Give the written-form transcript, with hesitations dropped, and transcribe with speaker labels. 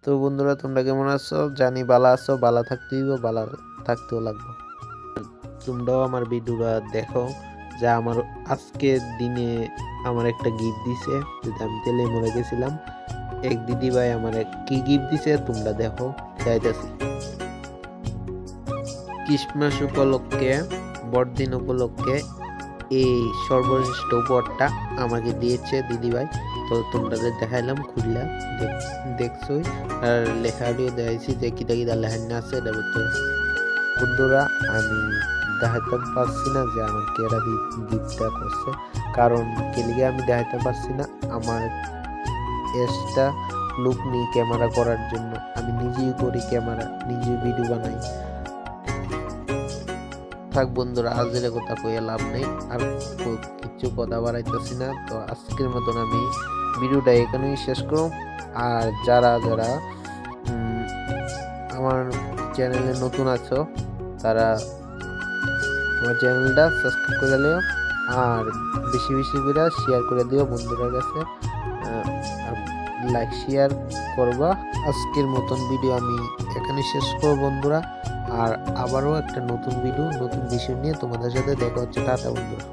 Speaker 1: তো বন্ধুরা, তোমরা কেমন আছো? জানি বালা আছো, বালা থাকতেই বালা থাকতেও লাগবে। তোমরাও আমার ভিডিওটা দেখো, যা আমার আজকের দিনে আমার একটা গিফট দিছে। যদি আমি তেলে মরে গেছিলাম, এক দিদি ভাই আমার কি গিফট দিছে তোমরা দেখো। যাইতেছি ক্রিসমাস উপলক্ষে, বড়দিন উপলক্ষে এই সর্বশ্রেষ্ঠ উপহারটা আমাকে দিয়েছে দিদি ভাই। তো তোমরা দেখাইলাম, খুললা দেখছোই, আর লেখাটিও দেখাইছি যে কিতা কিতা লেখানো আছে এটার ভিতরে। বন্ধুরা, আমি দেখাতে পারছি না যে আমার কেরা গিফটটা করছে, কারণ কেলিগে আমি দেখাতে পারছি না। আমার এক্সট্রা লুক নেই ক্যামেরা করার জন্য, আমি নিজেই করি ক্যামেরা, নিজেই ভিডিও বানাই। থাক বন্ধুরা, আজের কথা কইয়া লাভ নেই, আর কিছু কথা বাড়াইতেছি না। তো আজকের মতন আমি ভিডিওটা এখানেই শেষ করব। আর যারা যারা আমার চ্যানেলে নতুন আছো, তারা আমার চ্যানেলটা সাবস্ক্রাইব করে দিও, আর বেশি বেশি করে শেয়ার করে দিও বন্ধুদের কাছে। লাইক শেয়ার করবা। আজকের মতন ভিডিও আমি এখানে শেষ করব বন্ধুরা, আর আবারও একটা নতুন ভিডিও নতুন বিষয় নিয়ে তোমাদের সাথে দেখা হচ্ছে। টাটা বন্ধুরা।